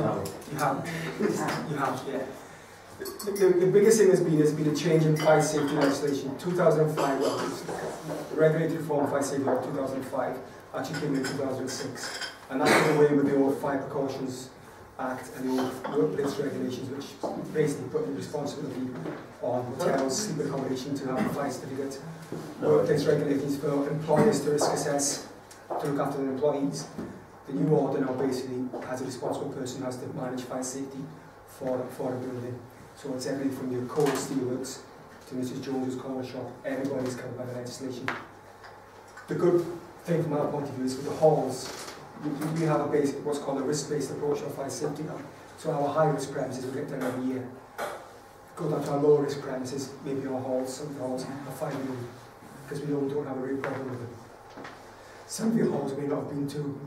now. You have, yeah. The biggest thing has been a change in fire safety legislation. 2005, well, the regulated reform of fire safety of 2005 actually came in 2006. And that did away with the old Fire Precautions Act and the old workplace regulations, which basically put the responsibility on hotels, sleep accommodation to have a fire certificate, workplace regulations for employers to risk assess, to look after their employees. The new order now basically has a responsible person who has to manage fire safety for a building. So it's everything from your cold steelworks to Mrs. Jones's corner shop. Everybody's covered by the legislation. The good thing from our point of view is with the halls, we have a basic, what's called a risk-based approach of fire safety now. So our high-risk premises we get done every year. Go down to our low-risk premises, maybe our halls, some of the halls are 5 million, because we don't have a real problem with them. Some of your halls may not have been to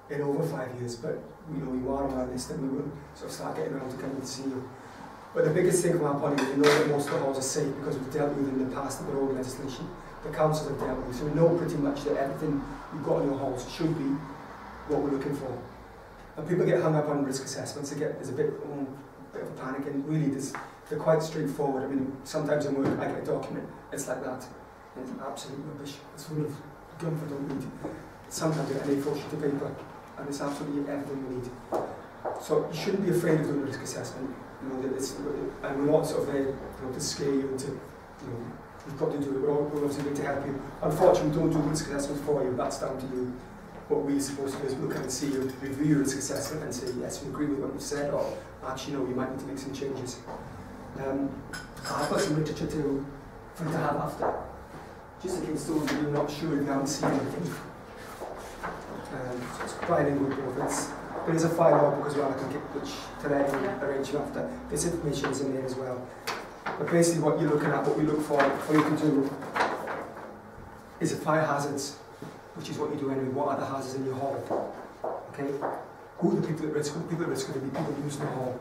in over 5 years, but we know you are on our list and we will sort of start getting around to come and see you. But the biggest thing from our point of view, we know that most of the halls are safe because we've dealt with them in the past with the old legislation. The councils have dealt with, so we know pretty much that everything you've got in your halls should be what we're looking for. And people get hung up on risk assessments, there's a bit of a panic, and really they're quite straightforward. I mean, sometimes in work I get a document, it's like that. It's absolute rubbish. It's full of gumph I don't need. Sometimes I get an A4 sheet of paper, and it's absolutely everything we need. So you shouldn't be afraid of doing a risk assessment. You know, and we're not sort of there to scare you into, you've got to do it. We're obviously there to help you. Unfortunately, we don't do risk assessments for you. That's down to you. What we're supposed to do is we'll come and see you, review your risk assessment and say, yes, we agree with what you've said, or actually, no, you might need to make some changes. I've got some literature for you to have after, just in case those of you are not sure if you haven't seen anything. So it's bilingual both. There is a file logbook as well I can get, which today I'll arrange you after. This information is in there as well. But basically what you're looking at, what we look for you to do is fire hazards, which is what you do anyway. What are the hazards in your hall? Okay? Who are the people at risk? Who are the people at risk? Are the people using the hall?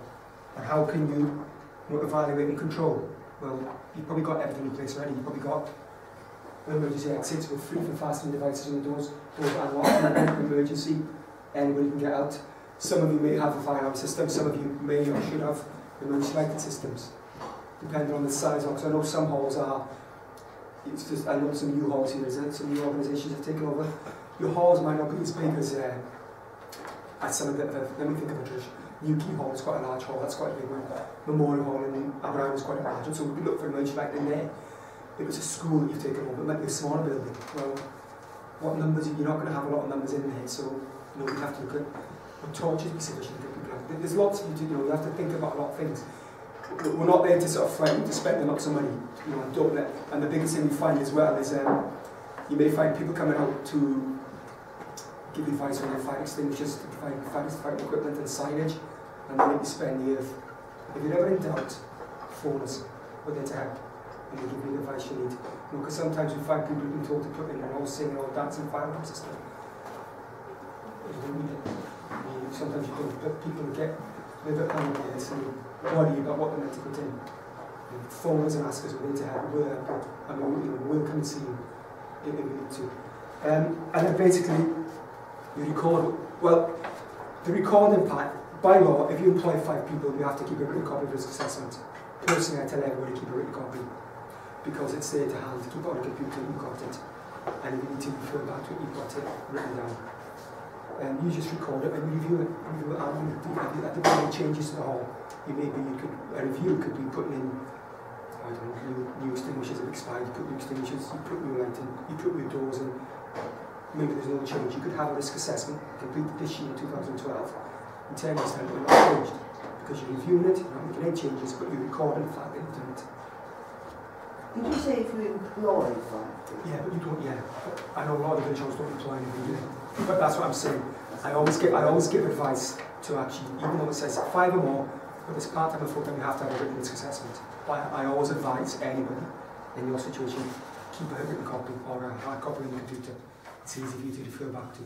And how can you evaluate and control? Well, you've probably got everything in place already. You've probably got emergency exits with free and fastening devices in the doors are unlocked in emergency. Anybody can get out. Some of you may have a fire alarm system, some of you may or should have emergency lighting systems, depending on the size. Because I know some halls are, I know some new halls here, some new organisations have taken over. Your halls might not be as big as some of the, let me think of a tradition. Newquay Hall is quite a large hall, that's quite a big one. Memorial Hall in Abraham is quite a large one, so we look for emergency lighting there. If it's a school that you've taken over, it might be a smaller building. Well, what numbers, you're not going to have a lot of numbers in there, so you have to look at what torches be sufficient to get people out. There's lots of you to do, you have to think about a lot of things. We're not there to sort of frighten you to spend lots of money, and don't let. And the biggest thing we find as well is you may find people coming out to give you advice on their fire extinguishers, to provide fire equipment and signage, and they make you spend the earth. If you're ever in doubt, phone us. We're there to help, and we'll give you the advice you need. Because sometimes we find people who've been told to put in an all singing, all dancing fire alarm system. You don't need it. Sometimes you don't, but people get a little bit panicked and worry about what they're meant to put in. Phone us and ask us, we're there to help, and we'll come and see you if we need to. And then basically, you record, well, the recording part, by law, if you employ 5 people, you have to keep a written copy of risk assessment. Personally, I tell everybody to keep a written copy, because it's there to hand, to keep on a computer, you've got it. And if you need to refer back to it, you've got it written down. And you just record it and review it. At the point changes to the hall, a review could be putting in, I don't know, new extinguishers have expired, you put new extinguishers, you put new lighting, you put new doors in, maybe there's no change. You could have a risk assessment completed this year, 2012, in 10 years time it will not changed, because you're reviewing it, you're not making any changes, but you're recording the fact that you've done it. Did you say if you employ 5? Yeah, but you don't, I know a lot of the jobs don't employ anybody, do they? But that's what I'm saying. I always give advice to actually, even though it says 5 or more, but it's part-time or full-time, you have to have a written risk assessment. I always advise anybody in your situation, keep a written copy or a hard copy on the computer. It's easy for you to refer back to.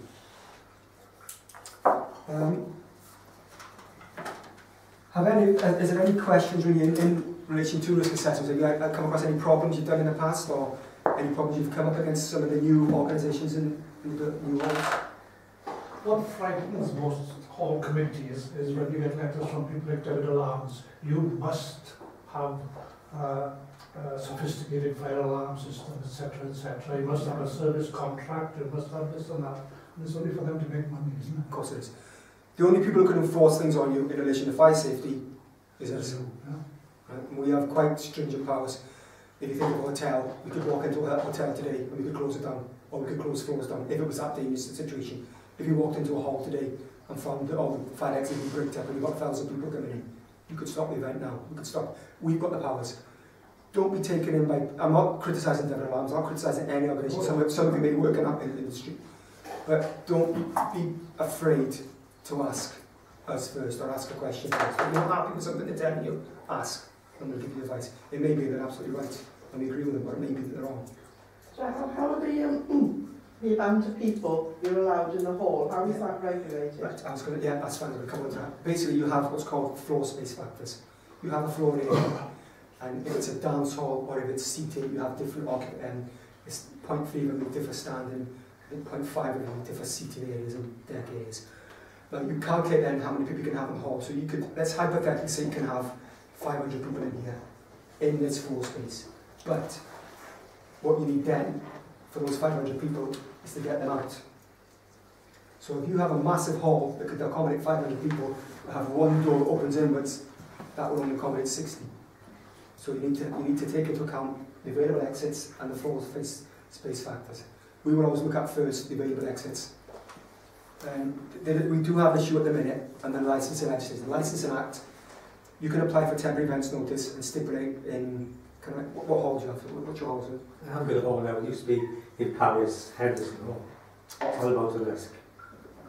Is there any questions really in relation to risk assessments? Have you come across any problems you've done in the past, or any problems you've come up against some of the new organisations in the new halls? What frightens most hall committee is when you get letters from people like David Alarms, you must have sophisticated fire alarm system, etc., etc. You must have a service contract, you must have this and that. And it's only for them to make money, isn't it? Of course it is. The only people who can enforce things on you in relation to fire safety is us. Yeah. Right? And we have quite stringent powers. If you think of a hotel, we could walk into a hotel today and we could close it down, or we could close floors down, if it was that dangerous a situation. If you walked into a hall today and found that all the fire exits had been bricked up and you've got 1,000 people coming in, you could stop the event now. We could stop. We've got the powers. Don't be taken in by... I'm not criticising David Alarms, I'm not criticising any organisation. Some of you may be working up in the industry. But don't be afraid to ask us first, or ask a question first. If you're not happy with something they're telling you, ask, and we'll give you advice. It may be they're absolutely right, and we agree with them, but it may be that they're wrong. So how are the amount of people you're allowed in the hall, how is that regulated? Right, I was going to, yeah, that's fine, I'm going to come on to that. Basically, you have what's called floor space factors. You have a floor area, and if it's a dance hall, or if it's seating, you have different, it's 0.3 of them differ standing, and 0.5 of them differ seating areas and deck areas. Now, you calculate then how many people you can have in the hall. So you could, let's hypothetically say you can have 500 people in here, in this floor space. But what you need then, for those 500 people, is to get them out. So if you have a massive hall that could accommodate 500 people, and have one door that opens inwards, that will only accommodate 60. So you need to take into account the available exits and the floor space factors. We will always look at first the available exits. We do have an issue at the minute, and the licensing legislation. The Licensing Act, you can apply for temporary events notice and stipulate in, what hall do you have? What's your hall? I have got a hall now. It used to be in Paris, Henderson Hall. All about the risk.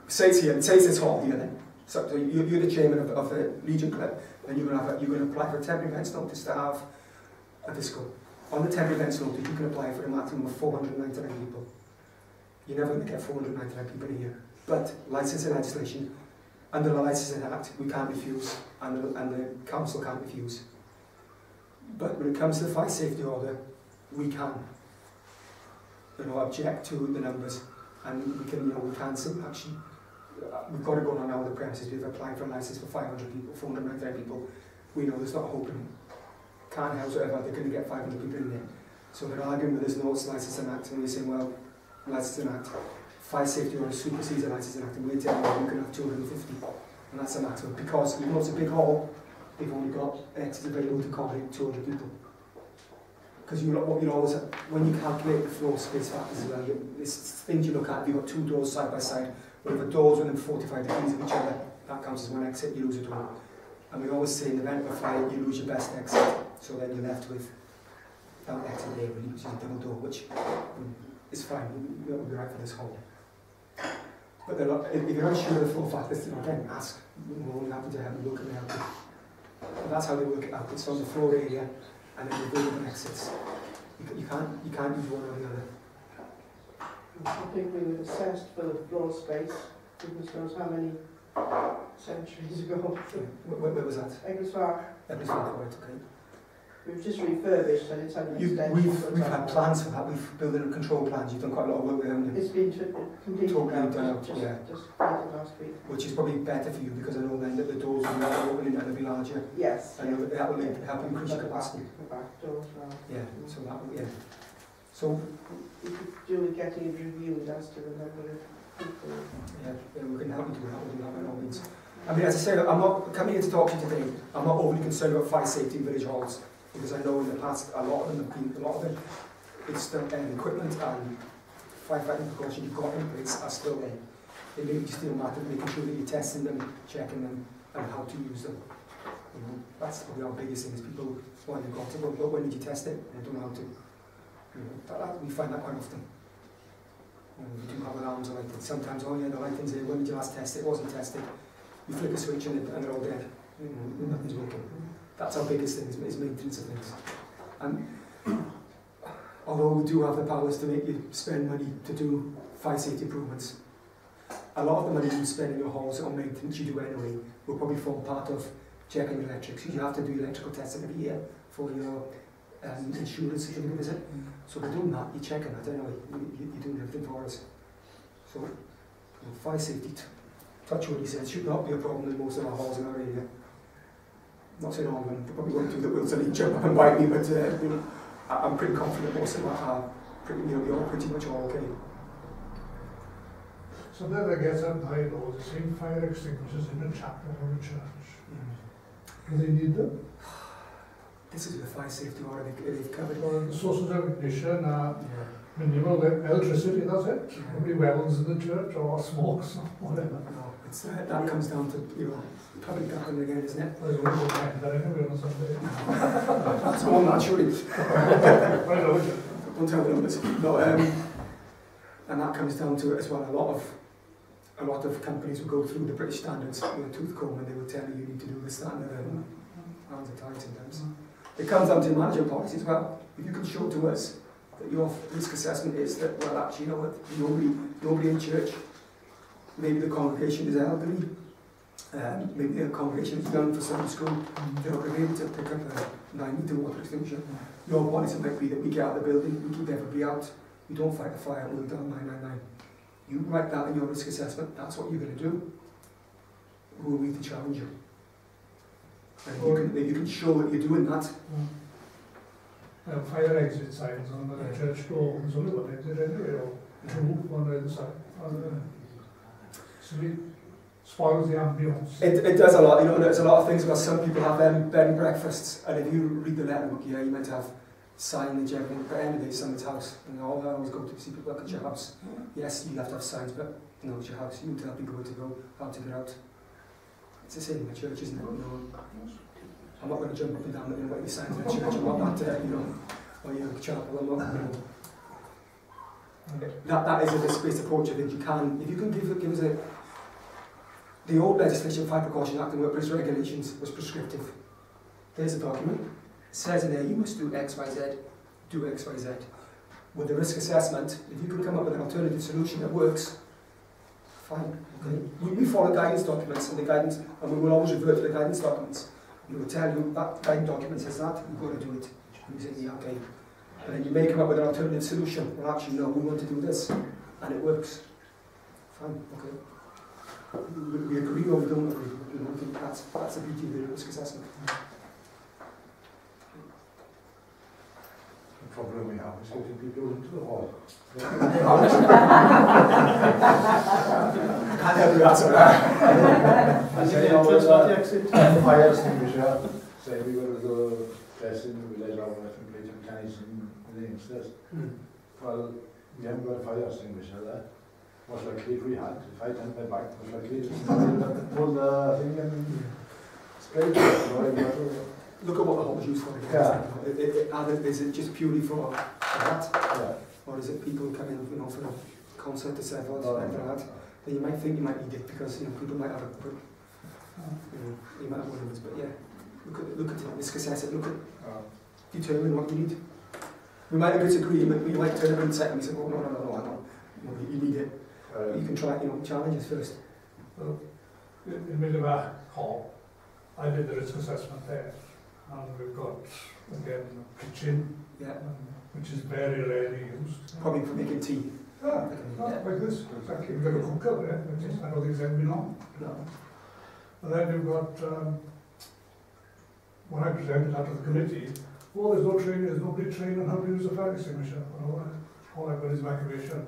Say it's here, say it's this hall here then. So you're the chairman of the Legion Club, and you're going to apply for a temporary events notice to have a disco. On the temporary events notice, you can apply for a maximum of 499 people. You're never going to get 499 people in here. But licensing legislation, under the Licensing Act, we can't refuse, and the council can't refuse. But when it comes to the fire safety order, we can, object to the numbers, and we can say, actually, we've got to go on now the premises. We've applied for a license for 500 people, 499 people. We know there's not hope in can't house whatever. They're going to get 500 people in there. So they're arguing with there's no Licensing Act, and we're saying, well, Licensing Act. Fire safety order supersedes the Licensing Act, and we're telling you can have 250, and that's a maximum. Because even though it's a big hall, they've only got exits available to accommodate 200 people. Because what you always, when you calculate the floor space factors as well, it's things you look at. If you've got two doors side by side, but if a door's within 45 degrees of each other, that counts as one exit. You lose a door. And we always say in the event of a fire, you lose your best exit. So then you're left with that exit there, which is a double door, which is fine. We'll be right for this hall. But if you're unsure of the floor factors, again, ask. We're only happy to have a look and help you. And that's how they work it out. It's on the floor area and then the available exits. You can't use one or the other. I think we were assessed for the floor space, goodness knows how many centuries ago. Where was that? Egglesfark. Egglesfark, right, okay. We've just refurbished and it's had an extension. We've had plans for that. We've built in control plans. You've done quite a lot of work with them. It's been completed now, just last week. Which is probably better for you because I know then that the doors will be opening and they'll be larger. Yes. And that will help increase your capacity. The back door as well. Yeah, so that will, yeah. So you could do with getting it reviewed as to the number of people. Yeah, we can help you do that. We'll do that by all means. I mean, as I said, I'm not coming here to talk to you today. I'm not overly concerned about fire safety in village halls. Because I know in the past a lot of them, it's the equipment and firefighting precautions you've got in place are still there. It may just be a matter of making sure that you're testing them, checking them, and how to use them. That's probably our biggest thing is people want to got it, but when did you test it? And I don't know how to. We find that quite often. We do have alarms on lighting. Sometimes, oh yeah, the lighting's there. When did you last test it? It wasn't tested. You flick a switch and they're all dead. Nothing's working. That's our biggest thing, is maintenance of things. And although we do have the powers to make you spend money to do fire safety improvements, a lot of the money you spend in your halls on maintenance you do anyway will probably form part of checking the electrics. You have to do electrical testing every year for your insurance certificate, is it? So by doing that, you're checking that anyway. You're doing everything for us. So fire safety touch what he says, should not be a problem in most of our halls in our area. Not saying all of them, they probably won't do that, will suddenly jump up and bite me, but you know, I'm pretty confident most of them are pretty, you know, you're pretty much all okay. So then they get up high low, the same fire extinguishers in a chapel or a church. Do they need them? This is the fire safety order they've covered. Well, the sources of ignition are Yeah. minimal electricity, that's it. Yeah. Nobody welds in the church or smokes or whatever. No, it's, that comes down to, you know, public gathering again, isn't it? There's only one time that anyway on Sunday. That's more naturally. I know it. Don't tell them this. No, and that comes down to it as well. A lot of companies will go through the British standards with a tooth comb and they will tell you need to do this, that and the other. Hands are tied sometimes. It comes down to management policy as well. If you can show to us that your risk assessment is that, well, actually, you know what, nobody in church, maybe the congregation is elderly, maybe the congregation is young for Sunday school, they're not going to be able to pick up a 9-metre water extinguisher. Your policy might be that we get out of the building, we keep everybody out, we don't fight the fire, we'll dial 999. You write that in your risk assessment, that's what you're going to do. Who are we to challenge you? And if you can show that you're doing that. Fire exit signs on the church door, there's only one exit anyway, or two on either side. So it spoils the ambience. It does a lot, you know, there's a lot of things about some people have bed and breakfasts, and if you read the letterbook, yeah, you meant to have signage, everything, but anyway, someone's house, and I always go to see people look at your house. Yes, you have to have signs, but you know, it's your house, you tell people where to go, how to get out. It's the same in the church, isn't it? You know, I'm not going to jump up and down and wait the signs in the church, I'm not that, you know, or your chapel, I'm not, you know. That is a risk-based approach. I think you can, if you can give us a, the old legislation, Fire Precaution Act and Workplace Regulations was prescriptive. There's a document, it says in there you must do X, Y, Z, do X, Y, Z. With the risk assessment, if you can come up with an alternative solution that works, fine. Okay? We follow guidance documents and the guidance, and we will always revert to the guidance documents. We will tell you that guidance document says that, you've got to do it. You say, yeah, okay. And then you may come up with an alternative solution. Well, actually, no, we want to do this, and it works. Fine, okay. We agree or we don't agree. You know, I think that's the beauty of the risk assessment. The problem we have is getting people into the hall. Can't help you answer that. I say, fire extinguisher, say we were to go test in the village or complete mechanism in the youngsters. Well, we haven't got a fire extinguisher there. Most likely if we had, if I turned my back, most likely to pull the thing and spray it. Look at what the hall's used for. Is it just purely for that? Yeah. Or is it people coming, you know, for a concert to serve out like that? Then you might think you might need it because, you know, people might have a quick, you might have one of those, but yeah, look at it, risk assess it, look at, determine what you need. We might have disagreement, we might turn around and say, and we say, oh, no, you need it. You can try, you know, challenges first. Well, in the middle of our hall, I did the risk assessment there, and we've got, again, a kitchen, which is very rarely used. Probably for making tea. Like this, exactly. We've got a cooker there, which is, I don't think it's ever been on. No. And then you've got, when I presented that to the committee, oh, there's no training, there's nobody trained on how to use a fire extinguisher. Well, all I've got is evacuation.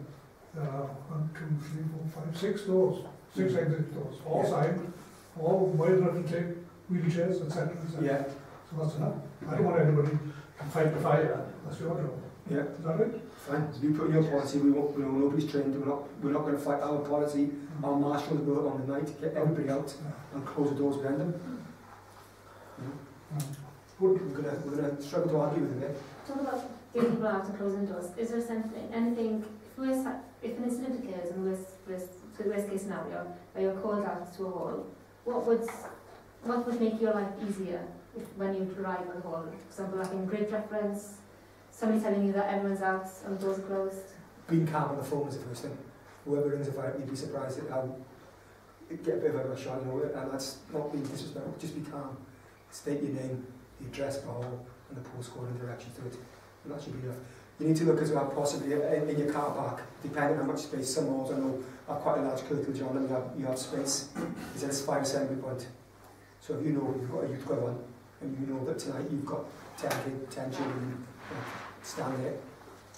There are 1, 2, 3, 4, 5, 6 doors, 6 exit doors, all signed, all wide enough to take wheelchairs, etc. Yeah. So that's enough. I don't want anybody to fight the fire. That's your job. Yeah. Is that it? Fine. So you put in your policy, we won't, you know, nobody's trained, we're not going to fight our policy. Our marshals will on the night, get everybody out and close the doors behind them. We're going to struggle to argue with it. Talk about getting people out and closing doors. Is there anything, if an incident occurs in the worst case scenario, where you're called out to a hall, what would make your life easier when you arrive at the hall? For example, like in grid reference, somebody telling you that everyone's out and the doors are closed? Being calm on the phone is the first thing. Whoever rings a fire, you'd be surprised at how it get a bit of a rush on, you know, and that's not being disrespectful, just be calm. State your name, the address of the hall, and the postcode and directions to it. And that should be enough. You need to look as well possibly in your car park, depending on how much space. Some halls I know have quite a large curtilage on them, you have space. Is there a fire assembly point? So if you know you've got a youth club on, and you know that tonight you've got 10 children stand there,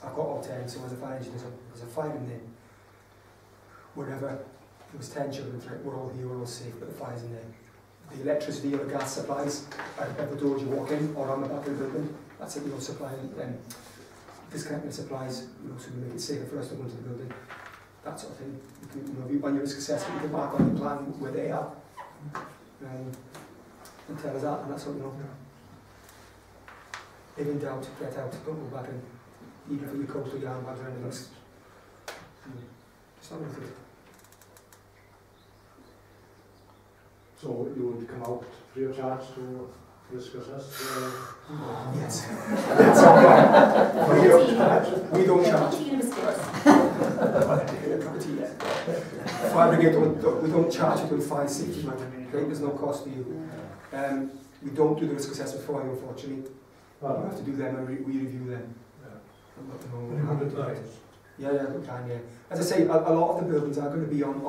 I've got all 10, so as a fire engineer, there's a fire in there. Wherever there was 10 children tonight, we're all here, we're all safe, but the fire's in there. The electricity or the gas supplies at the doors you walk in or on the back of the building, that's it, you know, supplying disconnecting supplies, you know, so we make it safer for us to go into the building. That sort of thing. You can, you know, if you, on your risk assessment, you can mark on the plan where they are and tell us that, and that's what, you know. If in doubt, get out, don't go back in, even for your coat or your handbags or anything else. It's not worth it. So you would come out free of charge to risk assess? Yes. We don't charge. Fire brigade we don't charge you with fire safety money. Okay? There's no cost to you. We don't do the risk assessment for you, unfortunately. You have to do them and we review them. Yeah, good time, yeah. As I say, a lot of the buildings are going to be on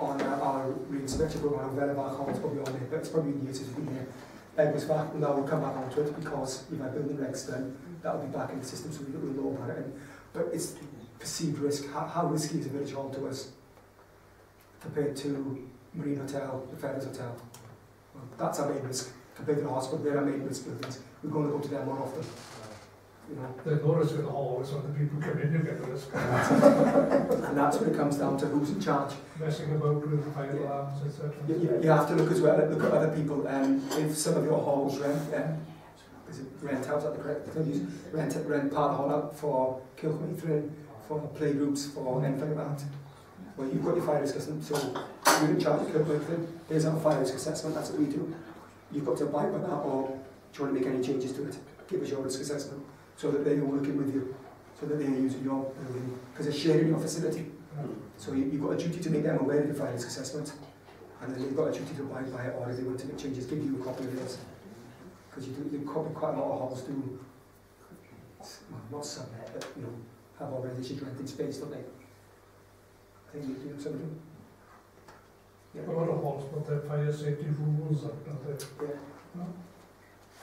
our re-inspection program. Vellerbach Hall's probably on there, but it's probably new since we've been here. Edwards back, now we'll come back onto it because if I building regs done, that'll be back in the system so we'll know about it. But it's perceived risk. How risky is a village hall to us compared to Marine Hotel, the Feathers Hotel? Well, that's our main risk. Compared to the hospital, they're our main risk buildings. We're going to go to them more often. You know. There's no risk in the hall, it's when the people come in, you get the risk. And that's when it comes down to who's in charge. Messing about with fire alarms, etc. You have to look as well, look at other people. If some of your halls rent out at the correct thing, rent part of the hall out for Kilcomathrin, for playgroups, for anything like that. Well, you've got your fire risk assessment, so you're in charge of Kilcomathrin. There's our fire risk assessment, that's what we do. You've got to abide by that, or do you want to make any changes to it? Give us your risk assessment, so that they're working with you, so that they're using your building, because they're sharing your facility. So you've got a duty to make them aware of your fire risk assessment, and then you've got a duty to abide by it, or if they want to make changes, give you a copy of this. Because quite a lot of halls do, well, not some, but you know, have organisations renting space, don't they? I think you do something. Yeah. A lot of halls put their fire safety rules up, don't they? Yeah. No?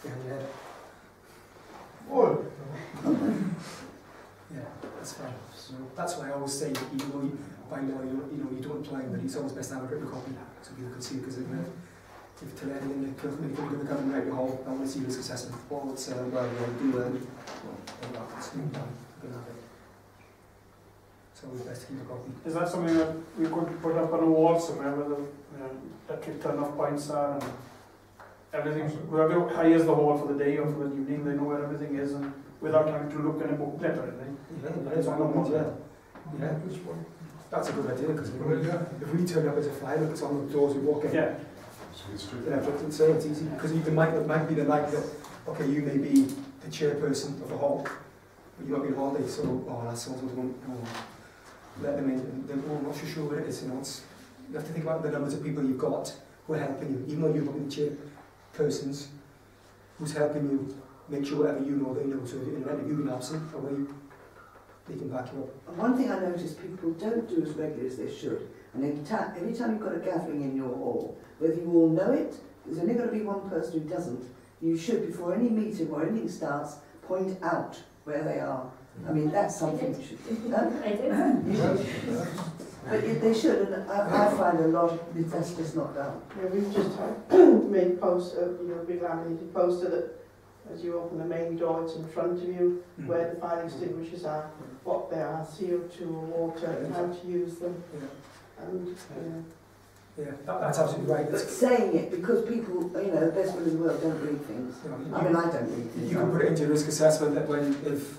Yeah. Oh. Yeah, that's fine. So that's why I always say, even though by law you don't apply, but it's always best to have a written copy so people can see it. Because if Tulare and the Kilkenny are going to come and write your whole, I want to see risk assessment. Well, it's so it's best to keep a copy. Is that something that we could put up on a wall somewhere where the electric turn-off points are and everything? Whoever hires the hall for the day or for the evening, they know where everything is, and without having to look in a booklet or anything. Yeah. That's a good idea, because if we turn up as a fire, look, it's on the doors we walk in. Yeah. So it's easy, because it might be the night that, okay, you may be the chairperson of the hall, but you might be on holiday, so, that's someone's let them in, and they're not so sure what it is, you know. You have to think about the numbers of people you've got who are helping you, even though you're not the chairpersons, who's helping you make sure whatever you know, they know, so if you've been absent away, they can back you up. And one thing I noticed people don't do as regularly as they should, and every time you've got a gathering in your hall, whether you all know it, there's only got to be one person who doesn't, you should, before any meeting or anything starts, point out where they are. I mean, that's something you should do. I did. But they should, and I find a lot of that's just not done. Yeah, we've just made big laminated poster that as you open the main door, it's in front of you, where the fire extinguishers are, what they are, CO2 or water, and how to use them. And that's absolutely right. But saying it, because people, the best will in the world don't read things. I mean, I don't read things. You can put it into your risk assessment that if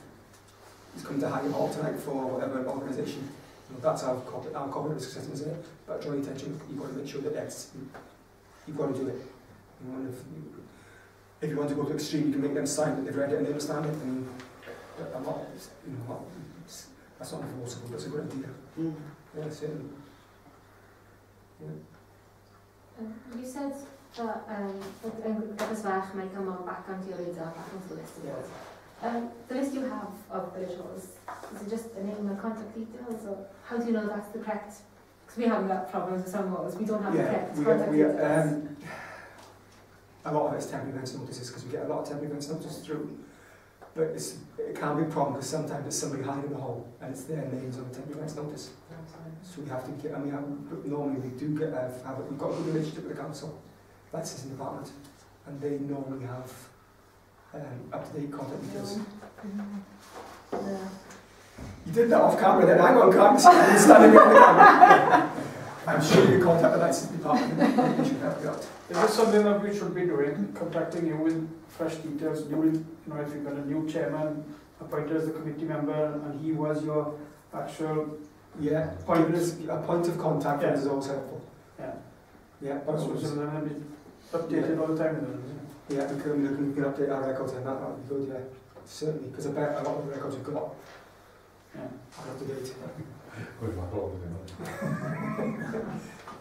it's coming to hire hall tonight for whatever organisation, that's our copy risk assessment, isn't it? But draw your attention, you've got to make sure that you've got to do it. If you want to go to extreme, you can make them sign that they've read it and they understand it. And that's not enforceable. That's a good idea. Yeah, certainly. Yeah. You said that Edwards might come on back onto your radar, back onto the list of yours. The list you have of village halls, is it just the name and contact details, or how do you know that's the correct? Because we haven't got problems with some halls, we don't have the correct contact details. A lot of it's temporary events notices because we get a lot of temporary events notices through. But it can be a problem because sometimes it's somebody hiding the hole and it's their names on the temporary events notice. So we have to get, normally we do get, we've got a good relationship with the council, licensing department, and they normally have up-to-date contact details. You did that off camera then, hang on, can't you standing behind the camera? I'm sure you contact the licensing department, they should help you out. Is this something that we should be doing, contacting you with fresh details, if you've got a new chairman appointed as a committee member and he was your actual... Yeah, a point of contact is always helpful. Yeah. Yeah, That's what they're going to be updated all the time, isn't it? Yeah, we can update our records and that would be good, yeah. Certainly, because I bet a lot of the records we've got are up to date.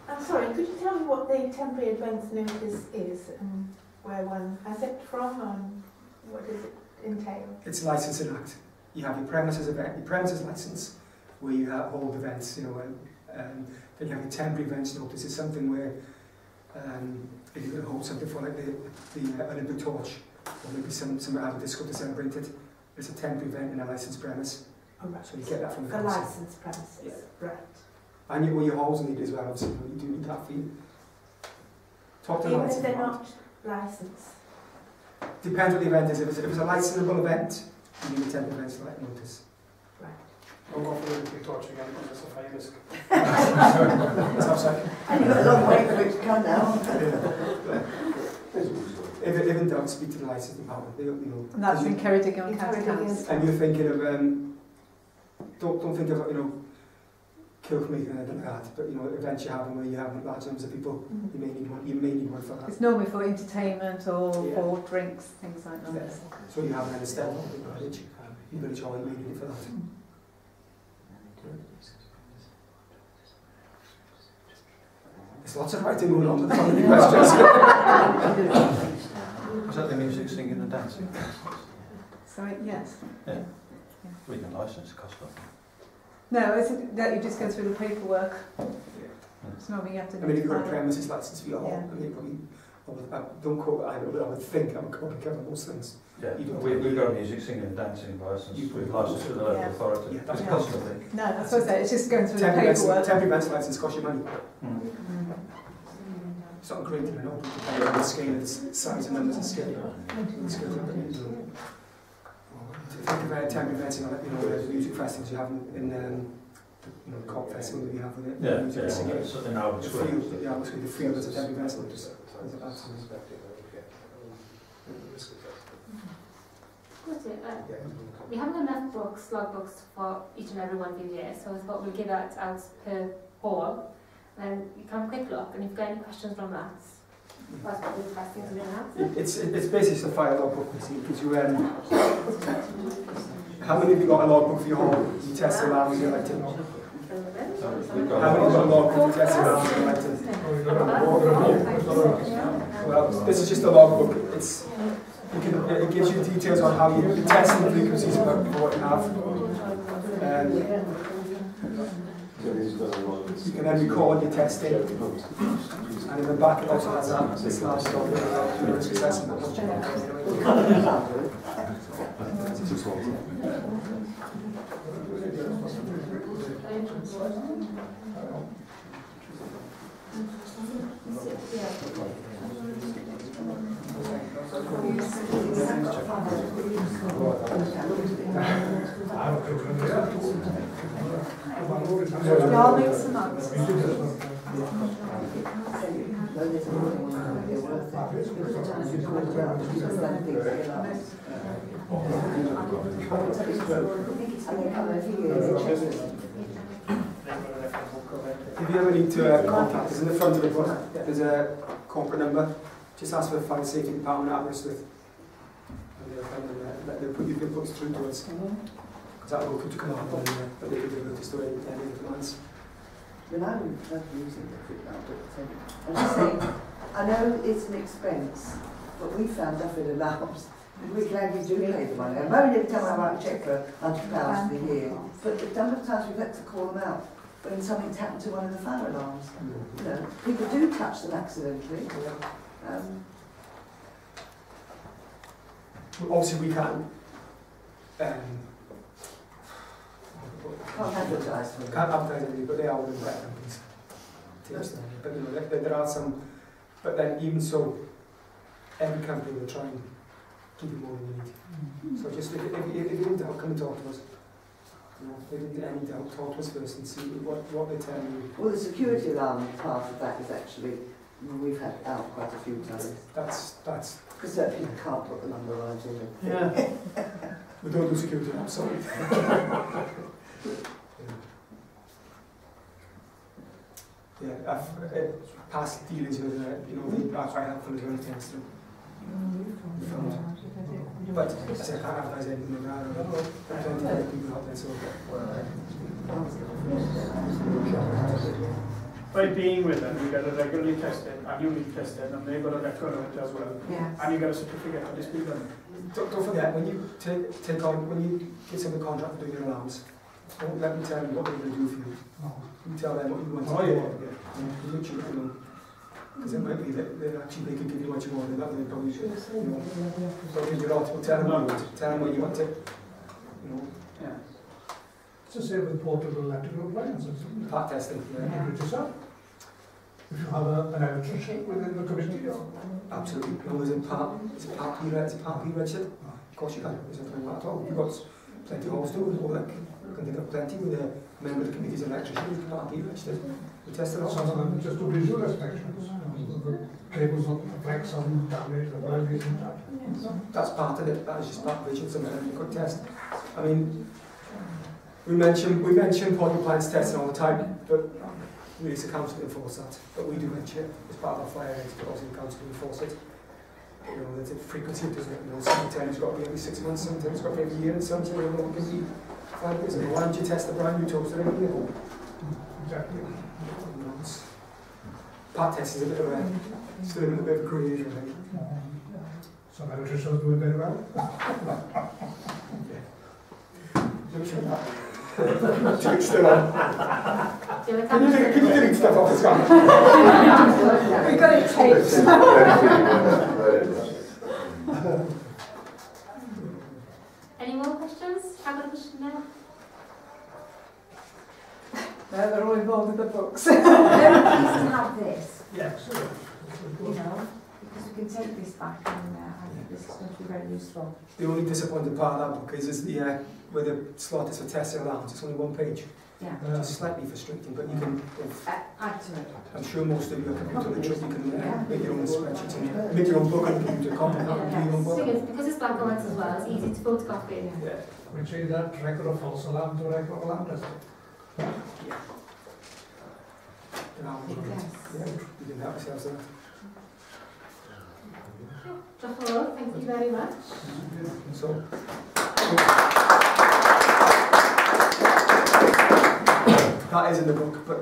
I'm sorry, could you tell me what the temporary advance notice is and where one has it from and what does it entail? It's a licensing act. You have your premises license where you hold events, and then you have your temporary events notice. It's something where if you're going to hold something for like the Olympic torch, or maybe somewhere have a disco to celebrate it, it's a temporary event in a licensed premise. Oh, right. So you get that from the For council. licensed premises, right. And your halls need as well, obviously, you do need that fee. Talk to the Even if licensing they're department. not licensed? Depends what the event is. If it's a licensable event, you need a temporary events notice. Right. Don't go for the Olympic torch again because it's a fire risk. It's outside. And you've got a long way for it to come now. If it don't, speak to the licensing department. And that's in Ceredigion on County Council. And you're thinking of, don't think of, Kilkmeath and anything like that, but events you have where you have large numbers of people, you may need one for that. It's normally for entertainment or for drinks, things like that. Yes. So you have an instead of the village hall, you may need it for that. There's lots of writing going on with some of the questions. Is that the music, singing and dancing? Sorry, yes. Yeah. We can license cost nothing. No, isn't that you just go through the paperwork? It's not you have to. I mean, if you've got a premises license for your hall, Yeah. I mean, probably, don't quote, I would think I would probably cover most things. Yeah, we've got a music, singing and dancing licence. We've licensed with the local authority. Yeah, that's it costs nothing. No, that's what I say. It's just going through the paperwork. Temporary events license costs you money. Mm. It's not great, depending on the scale, its size and numbers and scale. If you think of temporary events, the music festivals you have in the COP festival that you have with it. Yeah, music yeah, singing. it's in Albert Square. The field is a temporary events notice. We haven't enough logbooks for each and every one of you here, so I thought we'll give that out per hall. Then you can have a quick look, and if you've got any questions from that, that's probably the best thing to do now. It's basically just a fire logbook, because you how many have you got a logbook for your hall? You test it out when you're elected. How many have you got a logbook you test it out when you're elected? Well, this is just a logbook. It gives you details on how you test the frequencies for what you have. You can then record your testing, and in the back it also has this large document about your risk assessment. Y'all make some notes. If you ever need to contact us, in the front of the book, there's a corporate number. Just ask for the Fire Safety Department at Aberystwyth. And they'll put you through to us. Because that will come to come up and they will be able to store any commands. When I was using I'm just saying, I know it's an expense, but we found Dufford alarms We're glad you do pay the money. I'm only every time I write a cheque for £100 for the year, but the number of times we've had to call them out when something's happened to one of the fire alarms. You know, people do touch them accidentally. Obviously, we can't Can't advertise for them. can't advertise anything, but they are one of the better companies. But you know, there are some. But then, even so, every company will try and give you more than you need. So just if you need help, come and talk to us. You know, if you need any help, talk to us first and see what they tell you. Well, the security alarm part of that is actually, we've had out quite a few times. That's Because certain people can't put the number right in it. yeah. We don't do security, I'm sorry. Yeah, I've past dealings with you know, they are quite helpful as well, thanks to them. But I said, I can't advertise anything in that. There are plenty of other people out there, so. By being with them, you get it regularly tested, annually tested, and they've got a record of it as well. Yeah. And you get a certificate for display them. Don't forget, when you take on, when you get some of the contract for doing your alarms, don't let them tell you what they're going to do for you. You tell them what you want to do. You literally, you know, because it might be that they can give you what you want, and that they probably should, you know. So if you're out, tell them what you want to, you know. Yeah. It's the same with portable electrical appliances, isn't it? Part testing. You do it yourself. If you have an electrician within the committee, Absolutely. No, is it part P registered? Of course you can. There's nothing like that at all. You've got plenty of holes to do, all that. You can think of plenty with a member of the committee's an electrician who's part P registered. We test it all. some of them just do visual inspections. The cables not reflect some damage, the wires and that. That's part of it. That is just part of it. It's something you could test. I mean, we mention portable appliance testing all the time, but really it's the council that enforce that. But we do mention it as part of our fire rates, but also the council enforce it. You know, the frequency of doesn't it? You know, sometimes it's got to be every 6 months, sometimes it's got to be every year, and sometimes it can be 5 years. Why don't you test a brand new toaster every year? Exactly. You know, part test is a bit of a, still a little bit of a grey area, I think. Some electricians do it very well. Still on. Can you delete stuff off the scan? We've got it taped. Any more questions? I've got a question now. No, they're all involved in the books. Very pleased to have this, Yeah, you know, because we can take this back and I think this is going to be very useful. The only disappointing part of that book is the where the slot is for testing alarms. It's only 1 page. Yeah. It's slightly frustrating, but you can. Add to it. I'm sure most of you are computer literate. You can make your own spreadsheets and make your own book on the computer, copy that and do your own The thing book. is, because it's black and white as well, it's easy to photocopy. Yeah. we change that record of false alarm to record alarm testing. Yeah, we can help ourselves there. Dr. Thank you very much. So. That is in the book, but